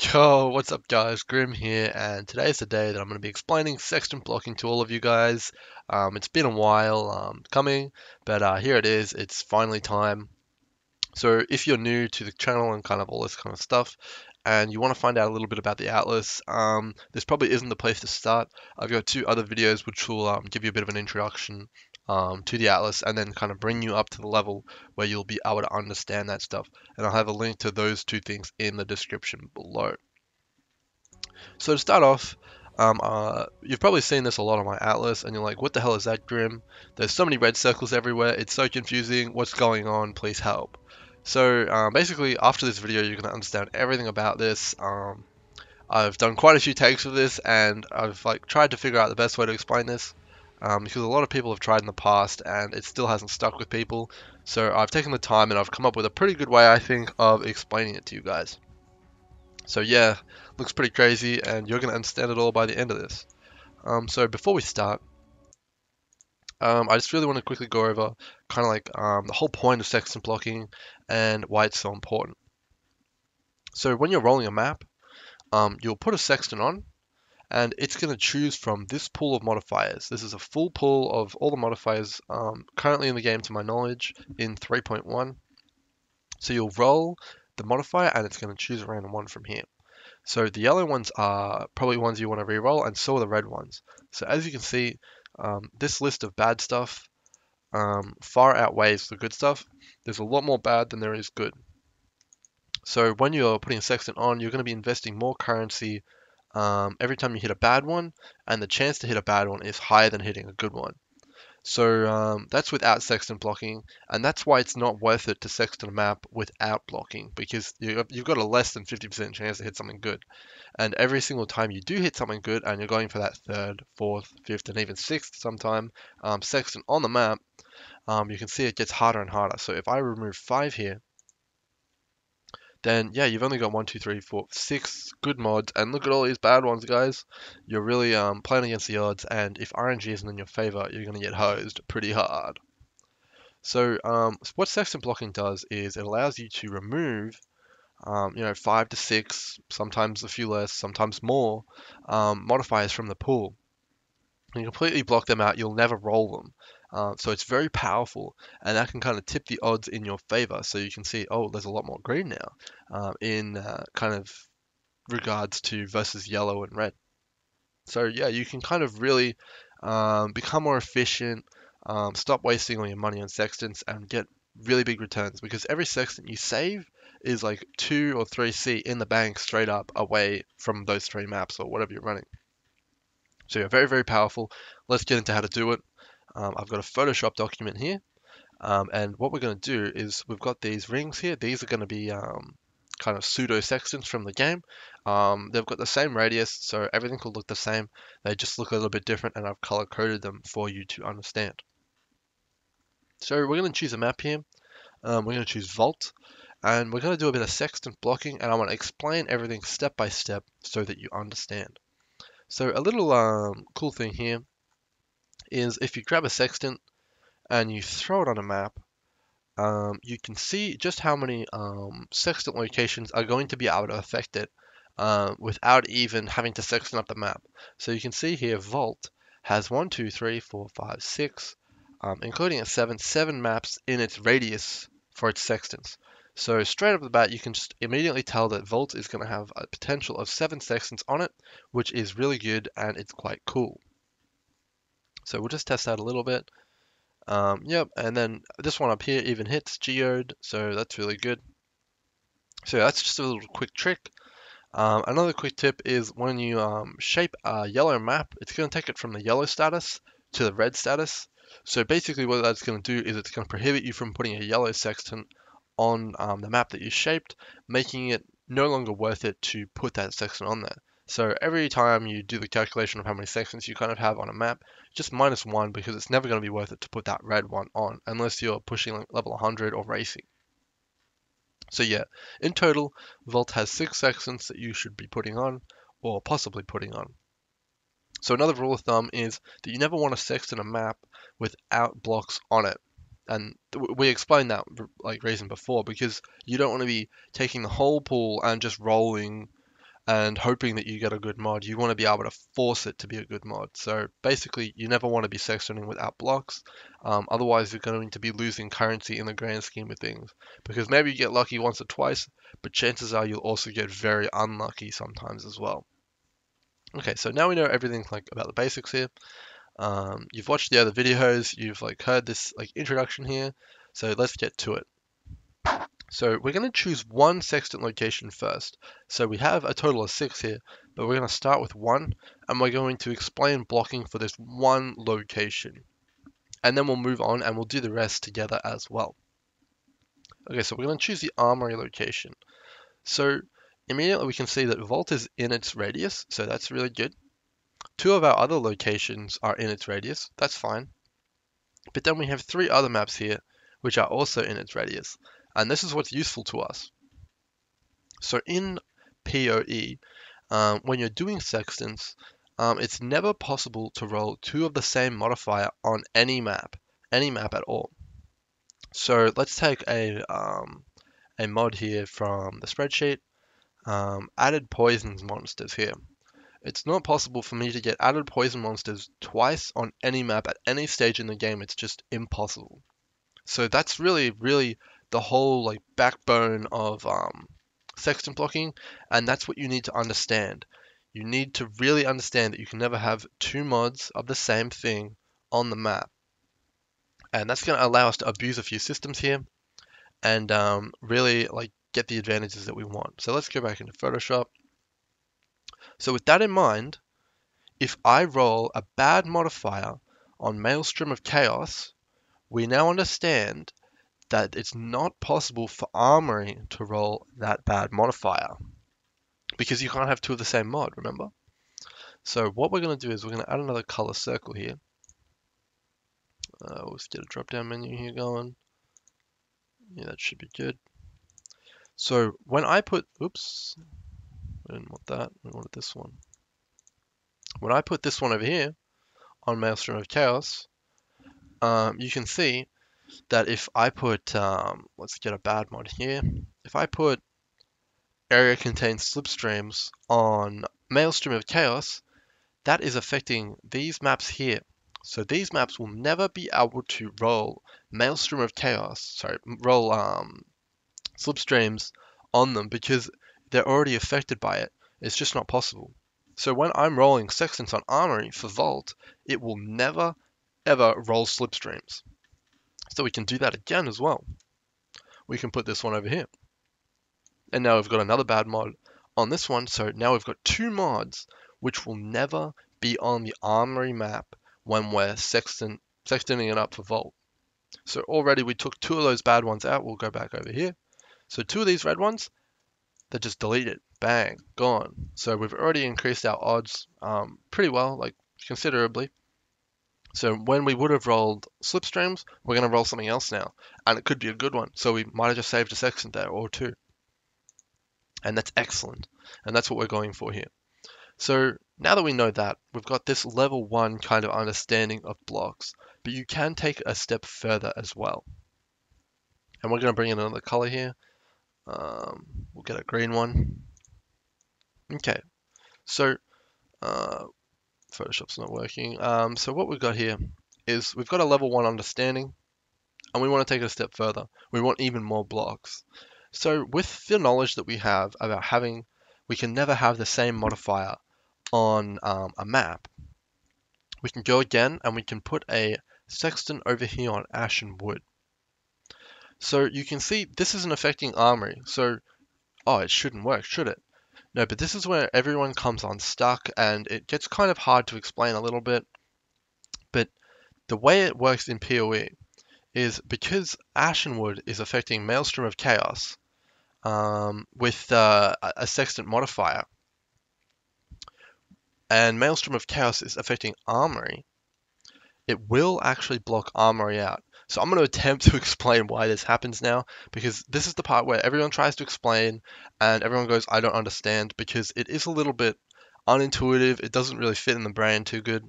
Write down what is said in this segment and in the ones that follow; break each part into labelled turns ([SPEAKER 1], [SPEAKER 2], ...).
[SPEAKER 1] Yo, what's up guys? Grim here, and today is the day that I'm going to be explaining sextant blocking to all of you guys. It's been a while coming, but here it is. It's finally time. So if you're new to the channel and kind of all this kind of stuff, and you want to find out a little bit about the Atlas, this probably isn't the place to start. I've got two other videos which will give you a bit of an introduction to the Atlas and then kind of bring you up to the level where you'll be able to understand that stuff. And I'll have a link to those two things in the description below. So to start off, you've probably seen this a lot on my atlas, and you're like, "What the hell is that, Grim? There's so many red circles everywhere. It's so confusing. What's going on? Please help." So basically, after this video, you're going to understand everything about this. I've done quite a few takes of this, and I've tried to figure out the best way to explain this. Because a lot of people have tried in the past, and it still hasn't stuck with people. So I've taken the time, and I've come up with a pretty good way, I think, of explaining it to you guys. So yeah, looks pretty crazy, and you're going to understand it all by the end of this. So before we start, I just really want to quickly go over kind of the whole point of sextant blocking and why it's so important. So when you're rolling a map, you'll put a sextant on, and it's going to choose from this pool of modifiers. This is a full pool of all the modifiers currently in the game, to my knowledge, in 3.1. So you'll roll the modifier, and it's going to choose a random one from here. So the yellow ones are probably ones you want to re-roll, and so are the red ones. So as you can see, this list of bad stuff far outweighs the good stuff. There's a lot more bad than there is good. So when you're putting a sextant on, you're going to be investing more currency every time you hit a bad one, and the chance to hit a bad one is higher than hitting a good one. So that's without sextant blocking, and that's why it's not worth it to sextant a map without blocking, because you've got a less than 50% chance to hit something good. And every single time you do hit something good, and you're going for that third, fourth, fifth, and even sixth sometime sextant on the map, you can see it gets harder and harder. So if I remove 5 here, then yeah, you've only got one, two, three, four, 6 good mods, and look at all these bad ones, guys. You're really playing against the odds, and if RNG isn't in your favor, you're going to get hosed pretty hard. So what sextant blocking does is it allows you to remove 5 to 6, sometimes a few less, sometimes more modifiers from the pool. And you completely block them out, you'll never roll them. So it's very powerful, and that can kind of tip the odds in your favor. So you can see, oh, there's a lot more green now in kind of regards to versus yellow and red. So yeah, you can kind of really become more efficient, stop wasting all your money on sextants, and get really big returns, because every sextant you save is like 2 or 3C in the bank straight up away from those 3 maps or whatever you're running. So you're very, very powerful. Let's get into how to do it. I've got a Photoshop document here, and what we're going to do is we've got these rings here. These are going to be kind of pseudo sextants from the game. They've got the same radius, so everything will look the same. They just look a little bit different, and I've color coded them for you to understand. So we're going to choose a map here. We're going to choose Vault, and we're going to do a bit of sextant blocking, and I want to explain everything step by step so that you understand. So a little cool thing here is if you grab a sextant and you throw it on a map, you can see just how many sextant locations are going to be able to affect it without even having to sextant up the map. So you can see here Vault has 1, 2, 3, 4, 5, 6, including a 7 maps in its radius for its sextants. So straight off the bat, you can just immediately tell that Vault is going to have a potential of 7 sextants on it, which is really good, and it's quite cool. So we'll just test that a little bit. Yep, and then this one up here even hits geode, so that's really good. So that's just a little quick trick. Another quick tip is when you shape a yellow map, it's going to take it from the yellow status to the red status. So basically what that's going to do is it's going to prohibit you from putting a yellow sextant on the map that you shaped, making it no longer worth it to put that sextant on there. So every time you do the calculation of how many sextants you kind of have on a map, just -1, because it's never going to be worth it to put that red one on unless you're pushing like level 100 or racing. So yeah, in total, Vault has 6 sextants that you should be putting on, or possibly putting on. So another rule of thumb is that you never want to sextant a map without blocks on it. And we explained that reason before, because you don't want to be taking the whole pool and just rolling and hoping that you get a good mod. You want to be able to force it to be a good mod. So basically, you never want to be sextoning without blocks. Otherwise, you're going to be losing currency in the grand scheme of things. Because maybe you get lucky once or twice, but chances are you'll also get very unlucky sometimes as well. Okay, so now we know everything like about the basics here. You've watched the other videos, you've like heard this like introduction here. So let's get to it. So we're going to choose one sextant location first. So we have a total of 6 here, but we're going to start with 1, and we're going to explain blocking for this one location. And then we'll move on and we'll do the rest together as well. Okay, so we're going to choose the armory location. So immediately we can see that Vault is in its radius, so that's really good. 2 of our other locations are in its radius, that's fine. But then we have 3 other maps here, which are also in its radius. And this is what's useful to us. So in PoE, when you're doing sextants, it's never possible to roll 2 of the same modifier on any map at all. So let's take a mod here from the spreadsheet, added poisons monsters here. It's not possible for me to get added poison monsters twice on any map at any stage in the game. It's just impossible. So that's really, really the whole like backbone of sextant blocking, and that's what you need to understand. You need to really understand that you can never have 2 mods of the same thing on the map. And that's going to allow us to abuse a few systems here and really like get the advantages that we want. So let's go back into Photoshop. So with that in mind, if I roll a bad modifier on Maelstrom of Chaos, we now understand that it's not possible for Armory to roll that bad modifier because you can't have 2 of the same mod, remember? So what we're going to do is we're going to add another color circle here. Let's get a drop down menu here going. Yeah, that should be good. So when I put, oops, I didn't want that, I wanted this one. When I put this one over here on Maelstrom of Chaos, you can see that if I put, let's get a bad mod here. If I put area contains slipstreams on Maelstrom of Chaos, that is affecting these maps here. So these maps will never be able to roll Maelstrom of Chaos, sorry, roll slipstreams on them because they're already affected by it. It's just not possible. So when I'm rolling Sextants on Armory for Vault, it will never, ever roll slipstreams. So we can do that again as well. We can put this one over here. And now we've got another bad mod on this one. So now we've got 2 mods which will never be on the Armory map when we're sextanting it up for Vault. So already we took 2 of those bad ones out. We'll go back over here. So 2 of these red ones, they're just deleted. Bang, gone. So we've already increased our odds pretty well, like considerably. So when we would have rolled slipstreams, we're going to roll something else now. And it could be a good one. So we might have just saved a sextant there or 2. And that's excellent. And that's what we're going for here. So now that we know that, we've got this level 1 kind of understanding of blocks. But you can take a step further as well. And we're going to bring in another color here. We'll get a green one. Okay, so Photoshop's not working. So what we've got here is we've got a level 1 understanding, and we want to take it a step further. We want even more blocks. So with the knowledge that we have about we can never have the same modifier on a map, we can go again and we can put a sextant over here on ash and wood. So you can see this isn't affecting Armory. So, oh, it shouldn't work, should it? No, but this is where everyone comes unstuck and it gets kind of hard to explain a little bit. But the way it works in PoE is because Ashenwood is affecting Maelstrom of Chaos with a sextant modifier, and Maelstrom of Chaos is affecting Armory, it will actually block Armory out. So I'm going to attempt to explain why this happens now, because this is the part where everyone tries to explain and everyone goes, I don't understand, because it is a little bit unintuitive. It doesn't really fit in the brain too good.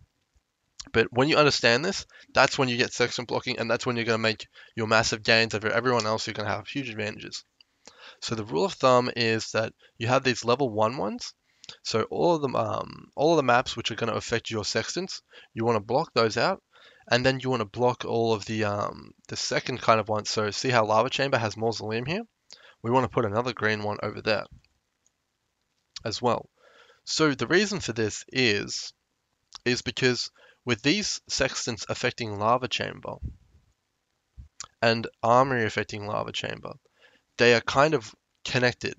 [SPEAKER 1] But when you understand this, that's when you get sextant blocking, and that's when you're going to make your massive gains over everyone else. You're going to have huge advantages. So the rule of thumb is that you have these level 1 ones, So all of the maps which are going to affect your sextants, you want to block those out, and then you want to block all of the second kind of ones. So see how lava chamber has mausoleum here? We want to put another green one over there as well. So the reason for this is because with these sextants affecting lava chamber and armory affecting lava chamber, they are kind of connected.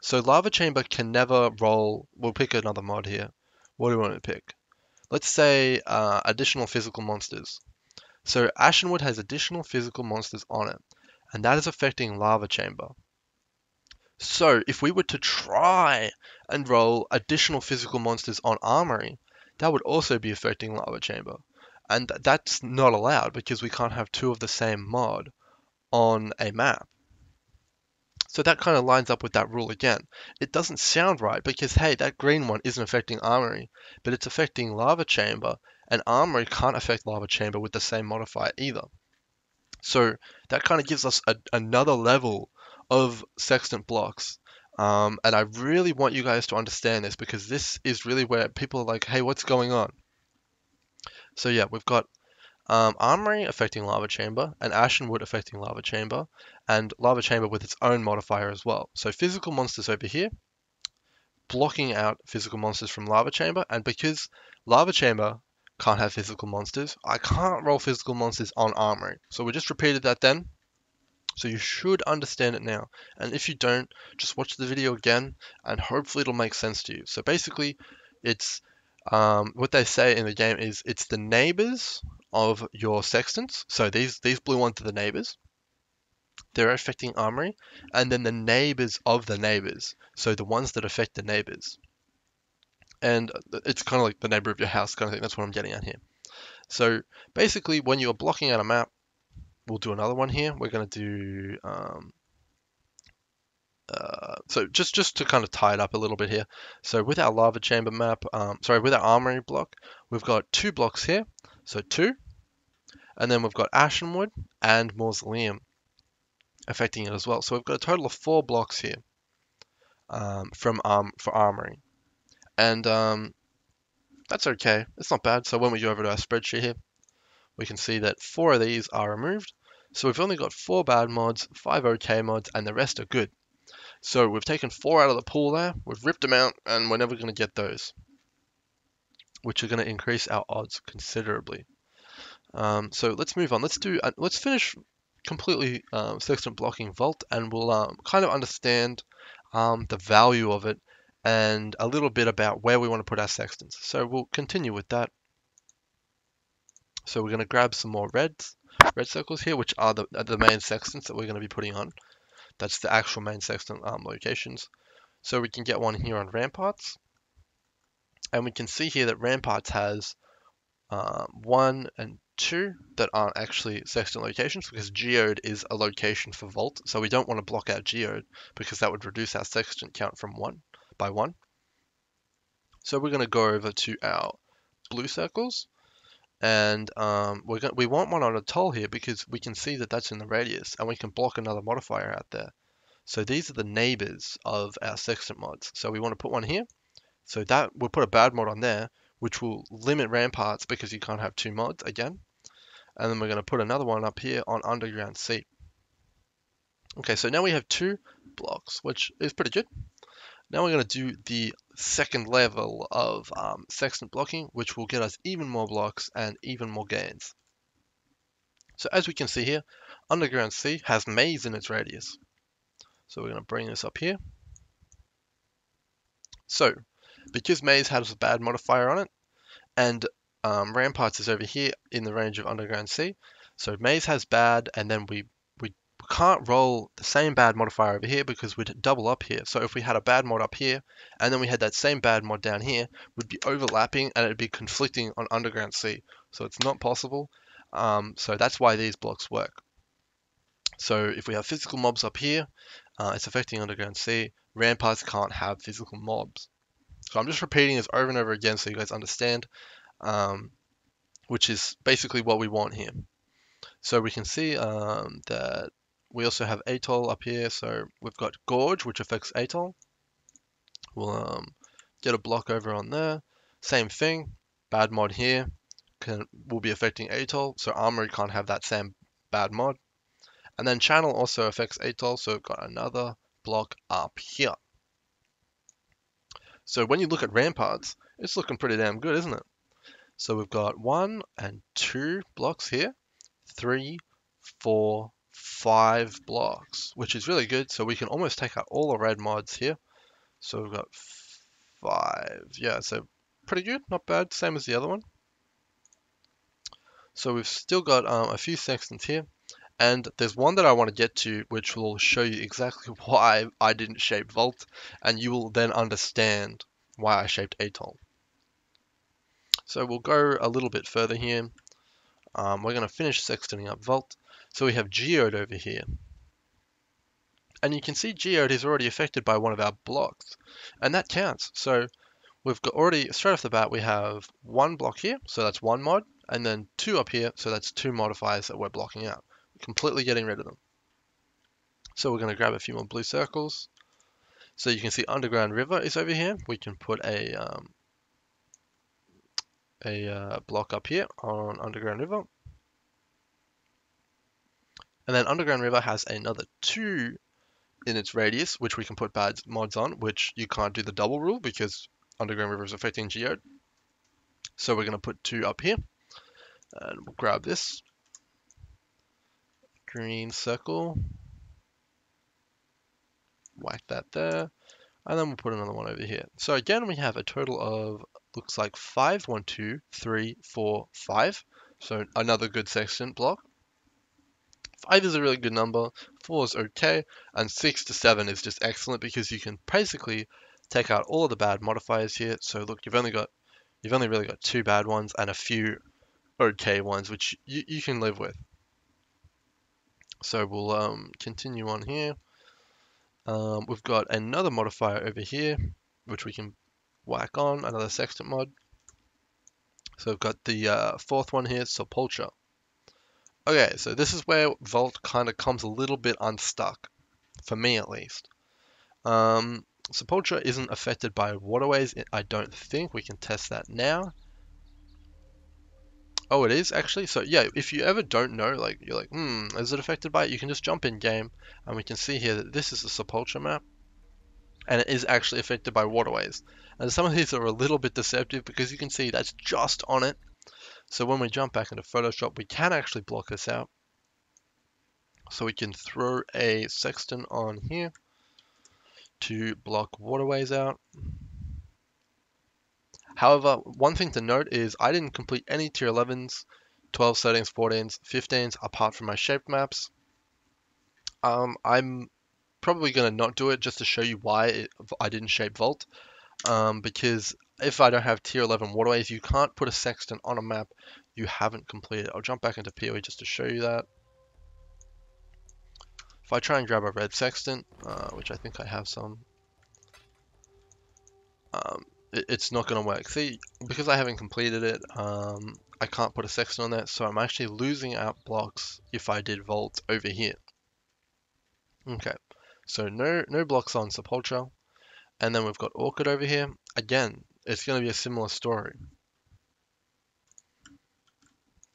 [SPEAKER 1] So lava chamber can never roll. We'll pick another mod here. What do we want to pick? Let's say additional physical monsters. So Ashenwood has additional physical monsters on it, and that is affecting lava chamber. So if we were to try and roll additional physical monsters on armory, that would also be affecting lava chamber. And that's not allowed because we can't have two of the same mod on a map. So that kind of lines up with that rule again. It doesn't sound right because, hey, that green one isn't affecting armory, but it's affecting lava chamber, and armory can't affect lava chamber with the same modifier either. So that kind of gives us another level of sextant blocks. And I really want you guys to understand this because this is really where people are like, hey, what's going on? So yeah, we've got Armory affecting Lava Chamber, and Ashenwood affecting Lava Chamber, and Lava Chamber with its own modifier as well. So physical monsters over here, blocking out physical monsters from Lava Chamber, and because Lava Chamber can't have physical monsters, I can't roll physical monsters on Armory. So we just repeated that then. So you should understand it now. And if you don't, just watch the video again and hopefully it'll make sense to you. So basically, it's what they say in the game is it's the neighbors of your sextants. So these blue ones are the neighbors. They're affecting armory, and then the neighbors of the neighbors. So the ones that affect the neighbors. And it's kind of like the neighbor of your house kind of thing. That's what I'm getting at here. So basically, when you're blocking out a map, we'll do another one here. We're going to do so just to kind of tie it up a little bit here. So with our lava chamber map, with our armory block, we've got two blocks here. So two, and then we've got Ashenwood and Mausoleum affecting it as well. So we've got a total of 4 blocks here for armory, and that's okay. It's not bad. So when we go over to our spreadsheet here, we can see that 4 of these are removed. So we've only got 4 bad mods, 5 okay mods, and the rest are good. So we've taken 4 out of the pool there, we've ripped them out, and we're never going to get those, which are going to increase our odds considerably. So let's move on. Let's finish completely sextant blocking Vault, and we'll kind of understand the value of it and a little bit about where we want to put our sextants. So we'll continue with that. So we're going to grab some more red circles here, which are the main sextants that we're going to be putting on. That's the actual main sextant locations. So we can get one here on Ramparts. And we can see here that Ramparts has 1 and 2 that aren't actually sextant locations because Geode is a location for Vault. So we don't want to block out Geode because that would reduce our sextant count from 1 by 1. So we're going to go over to our blue circles. And we want one on a toll here because we can see that that's in the radius and we can block another modifier out there. So these are the neighbors of our sextant mods. So we want to put one here. So that we'll put a bad mod on there, which will limit Ramparts because you can't have 2 mods again. And then we're going to put another one up here on Underground C. Okay, so now we have 2 blocks, which is pretty good. Now we're going to do the second level of sextant blocking, which will get us even more blocks and even more gains. So as we can see here, Underground C has maze in its radius. So we're going to bring this up here. So because maze has a bad modifier on it, and Ramparts is over here in the range of Underground C, so maze has bad, and then we can't roll the same bad modifier over here because we'd double up here. So if we had a bad mod up here, and then we had that same bad mod down here, we'd be overlapping and it'd be conflicting on Underground C. So it's not possible. So that's why these blocks work. So if we have physical mobs up here, it's affecting Underground C. Ramparts can't have physical mobs. So I'm just repeating this over and over again so you guys understand, which is basically what we want here. So we can see that we also have Atoll up here. So we've got Gorge, which affects Atoll. We'll get a block over on there. Same thing, bad mod here will be affecting atoll, so armory can't have that same bad mod. And then channel also affects atoll, so we've got another block up here. So when you look at ramparts, it's looking pretty damn good, isn't it? So we've got 1 and 2 blocks here, 3, 4, 5 blocks, which is really good. So we can almost take out all the red mods here. So we've got 5. Yeah, so pretty good, not bad, same as the other one. So we've still got a few sextants here. And there's one that I want to get to, which will show you exactly why I didn't shape Vault, and you will then understand why I shaped Atoll. So we'll go a little bit further here. We're going to finish sextanting up Vault. So we have Geode over here. And you can see Geode is already affected by one of our blocks, and that counts. So we've got already, straight off the bat, we have 1 block here, so that's 1 mod, and then 2 up here, so that's 2 modifiers that we're blocking out. Completely getting rid of them. So we're going to grab a few more blue circles. So you can see Underground River is over here. We can put a block up here on Underground River. And then Underground River has another 2 in its radius, which we can put bad mods on, which you can't do the double rule because Underground River is affecting Geode. So we're going to put 2 up here. And we'll grab this green circle. Whack that there. And then we'll put another one over here. So again, we have a total of, looks like 5. 1, 2, 3, 4, 5. So another good sextant block. 5 is a really good number, 4 is okay, and 6 to 7 is just excellent because you can basically take out all of the bad modifiers here. So look, you've only really got 2 bad ones and a few okay ones, which you can live with. So we'll continue on here. We've got another modifier over here, which we can whack on, another sextant mod. So we've got the 4th one here, Sepulture. Okay, so this is where Vault kind of comes a little bit unstuck, for me at least. Sepulture isn't affected by waterways, I don't think. We can test that now. Oh, it is actually? So yeah, if you ever don't know, like you're like, is it affected by it? You can just jump in game, and we can see here that this is the Sepulture map, and it is actually affected by waterways. And some of these are a little bit deceptive because you can see that's just on it. So when we jump back into Photoshop, we can actually block this out. So we can throw a sextant on here to block waterways out. However, one thing to note is I didn't complete any tier 11s, 12 settings, 14s, 15s apart from my shaped maps. I'm probably going to not do it just to show you why I didn't shape Vault. Because if I don't have tier 11 waterways, you can't put a sextant on a map you haven't completed. I'll jump back into PoE just to show you that. If I try and grab a red sextant, which I think I have some, it's not going to work. See, because I haven't completed it, I can't put a sextant on that, so I'm actually losing out blocks if I did Vault over here. Okay, so no blocks on Sepulture. And then we've got Orchid over here. Again, it's going to be a similar story.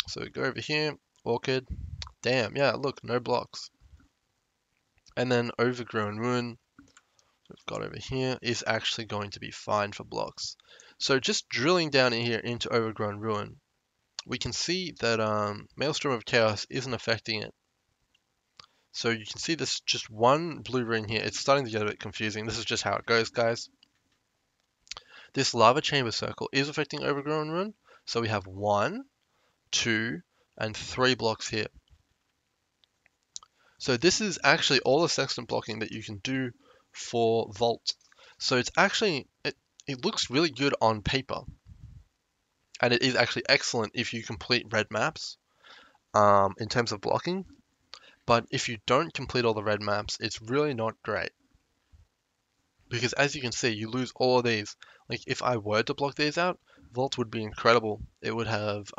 [SPEAKER 1] So we go over here, Orchid. Damn, yeah, look, no blocks. And then Overgrown Ruin, we've got over here, is actually going to be fine for blocks. So just drilling down in here into Overgrown Ruin, we can see that Maelstrom of Chaos isn't affecting it. So you can see this just one blue ring here. It's starting to get a bit confusing. This is just how it goes, guys. This lava chamber circle is affecting Overgrown Ruin. So we have 1, 2, and 3 blocks here. So this is actually all the sextant blocking that you can do for Vault. So it's actually, it looks really good on paper. And it is actually excellent if you complete red maps in terms of blocking. But if you don't complete all the red maps, it's really not great. Because as you can see, you lose all of these. Like if I were to block these out, Vault would be incredible. It would have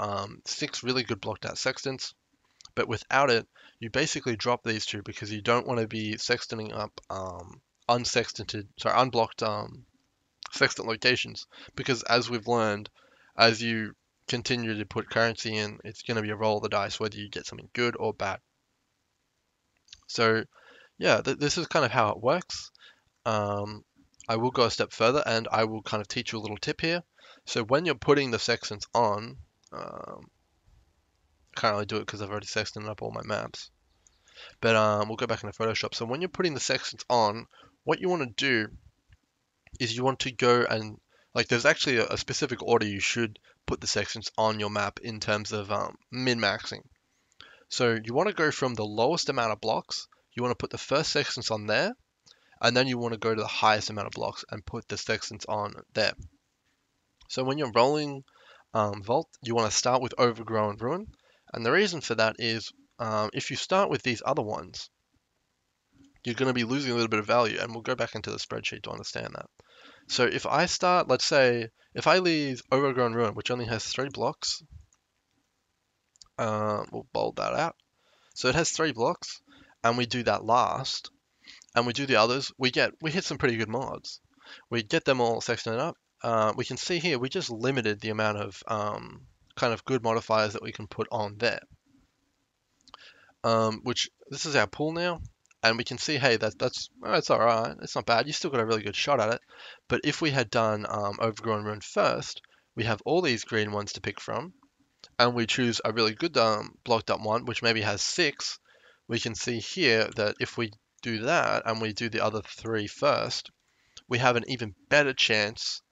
[SPEAKER 1] 6 really good blocked out sextants. But without it, you basically drop these 2 because you don't want to be sextanting up unblocked sextant locations, because as we've learned, as you continue to put currency in, it's going to be a roll of the dice whether you get something good or bad. So yeah, this is kind of how it works. Um, I will go a step further and I will kind of teach you a little tip here. So when you're putting the sextants on, I can't really do it because I've already sextanted up all my maps. But we'll go back into Photoshop. So when you're putting the sextants on, what you want to do is you want to go and like there's actually a specific order you should put the sextants on your map in terms of min-maxing. So you want to go from the lowest amount of blocks, you want to put the first sextants on there, and then you want to go to the highest amount of blocks and put the sextants on there. So when you're rolling Vault, you want to start with Overgrown Ruin, and the reason for that is if you start with these other ones, you're going to be losing a little bit of value, and we'll go back into the spreadsheet to understand that. So if I start, let's say, if I leave Overgrown Ruin, which only has 3 blocks, we'll bold that out. So it has 3 blocks, and we do that last, and we do the others, we hit some pretty good mods. We get them all sextant up. We can see here we just limited the amount of kind of good modifiers that we can put on there. Which this is our pool now, and we can see, hey, that's all right. It's not bad. You still got a really good shot at it. But if we had done Overgrown Ruin first, we have all these green ones to pick from, and we choose a really good blocked up one, which maybe has 6. We can see here that if we do that and we do the other 3 first, we have an even better chance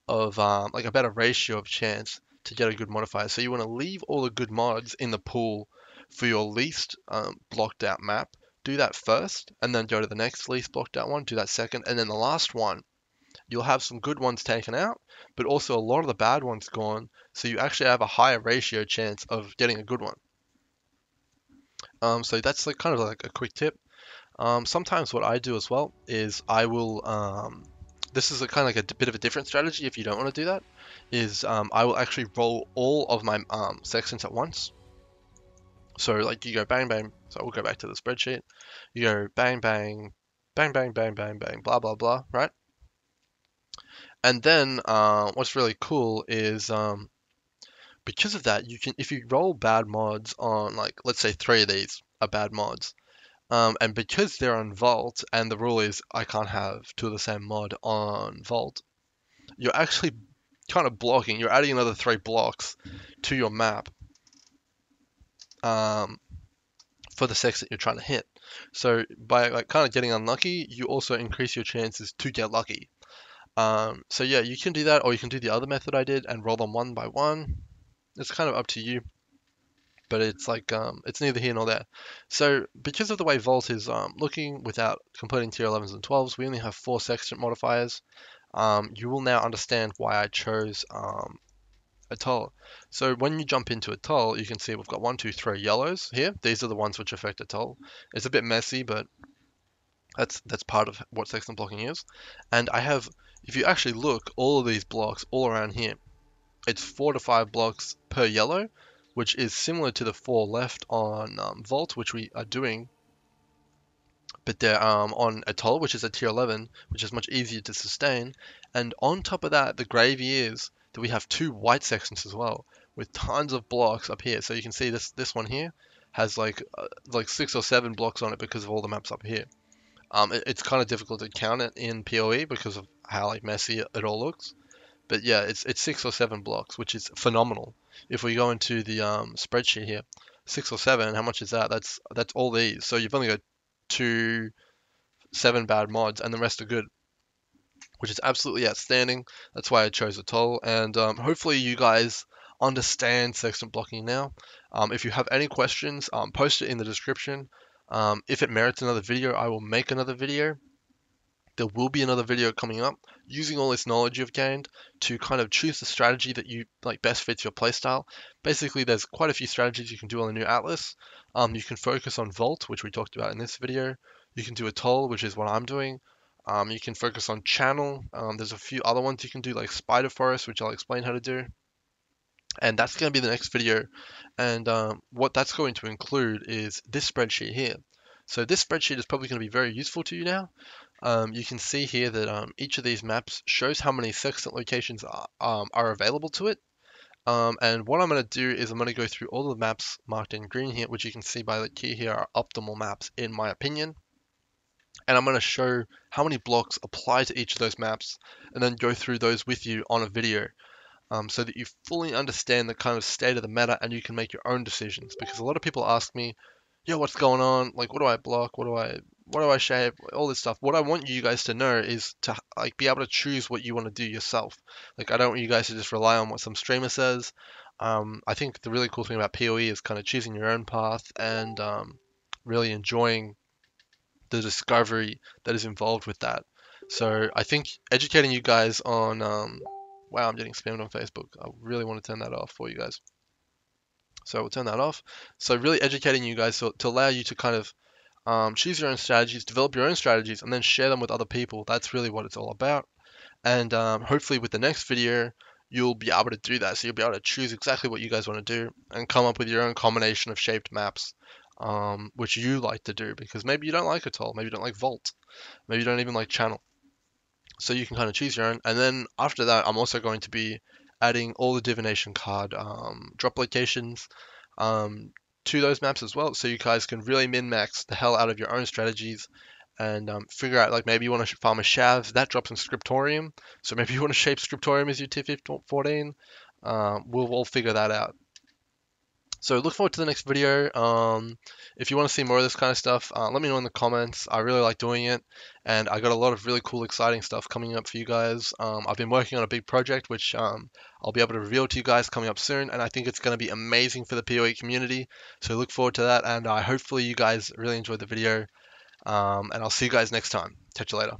[SPEAKER 1] of like a better ratio of chance to get a good modifier. So you want to leave all the good mods in the pool for your least blocked out map. Do that first, and then go to the next least blocked out one. Do that second, and then the last one, you'll have some good ones taken out, but also a lot of the bad ones gone. So you actually have a higher ratio chance of getting a good one. So that's like kind of like a quick tip. Sometimes what I do as well is I will, this is a kind of like a bit of a different strategy if you don't want to do that, is I will actually roll all of my sextants at once. So like you go bang, bang, so we'll go back to the spreadsheet. You go bang, bang, bang, bang, bang, bang, bang, blah, blah, blah, right? And then what's really cool is because of that, you can, if you roll bad mods on like, let's say 3 of these are bad mods, and because they're on Vault, and the rule is I can't have 2 of the same mod on Vault, you're actually kind of blocking. You're adding another 3 blocks to your map for the sex that you're trying to hit. So by like kind of getting unlucky, you also increase your chances to get lucky. So yeah, you can do that, or you can do the other method I did and roll them one by one. It's kind of up to you. But it's like it's neither here nor there. So because of the way Vault is looking without completing tier 11s and 12s, we only have 4 sextant modifiers. You will now understand why I chose Atoll. So when you jump into Atoll, you can see we've got 1, 2, 3 yellows here. These are the ones which affect Atoll. It's a bit messy, but that's part of what sextant blocking is. And I have, if you actually look, all of these blocks all around here, it's 4 to 5 blocks per yellow, which is similar to the 4 left on Vault, which we are doing. But they're on Atoll, which is a tier 11, which is much easier to sustain. And on top of that, the gravy is that we have 2 white sections as well, with tons of blocks up here. So you can see this one here has like 6 or 7 blocks on it because of all the maps up here. It's kind of difficult to count it in PoE because of how like messy it all looks. But yeah, it's 6 or 7 blocks, which is phenomenal. If we go into the spreadsheet here, 6 or 7, how much is that? That's all these. So you've only got 2, 7 bad mods, and the rest are good, which is absolutely outstanding. That's why I chose Atoll, and hopefully you guys understand sextant blocking now. If you have any questions, post it in the description. If it merits another video, I will make another video. There will be another video coming up using all this knowledge you've gained to kind of choose the strategy that you like best fits your playstyle. Basically, there's quite a few strategies you can do on the new Atlas. You can focus on Vault, which we talked about in this video. You can do Atoll, which is what I'm doing. You can focus on Channel. There's a few other ones you can do, like Spider Forest, which I'll explain how to do. And that's going to be the next video. And what that's going to include is this spreadsheet here. So this spreadsheet is probably going to be very useful to you now. you can see here that each of these maps shows how many sextant locations are available to it. And what I'm going to do is I'm going to go through all the maps marked in green here, which you can see by the key here are optimal maps in my opinion. And I'm going to show how many blocks apply to each of those maps and then go through those with you on a video, so that you fully understand the kind of state of the meta and you can make your own decisions. Because a lot of people ask me, yo, what's going on? Like, what do I block? What do I shave? All this stuff. What I want you guys to know is to like be able to choose what you want to do yourself. Like, I don't want you guys to just rely on what some streamer says. I think the really cool thing about PoE is kind of choosing your own path and really enjoying the discovery that is involved with that. So I think educating you guys on wow, I'm getting spammed on Facebook. I really want to turn that off for you guys. So we'll turn that off. So really educating you guys to allow you to kind of choose your own strategies, develop your own strategies, and then share them with other people. That's really what it's all about. And hopefully with the next video, you'll be able to do that. So you'll be able to choose exactly what you guys want to do and come up with your own combination of shaped maps, which you like to do. Because maybe you don't like Atoll, maybe you don't like Vault, maybe you don't even like Channel. So you can kind of choose your own. And then after that, I'm also going to be adding all the divination card drop locations to those maps as well, so you guys can really min-max the hell out of your own strategies and figure out, like, maybe you want to farm a Shav that drops some Scriptorium, so maybe you want to shape Scriptorium as your tier 14. We'll all figure that out. So look forward to the next video. If you want to see more of this kind of stuff, let me know in the comments. I really like doing it, and I got a lot of really cool, exciting stuff coming up for you guys. I've been working on a big project, which I'll be able to reveal to you guys coming up soon, and I think it's going to be amazing for the PoE community. So look forward to that, and hopefully you guys really enjoyed the video, and I'll see you guys next time. Catch you later.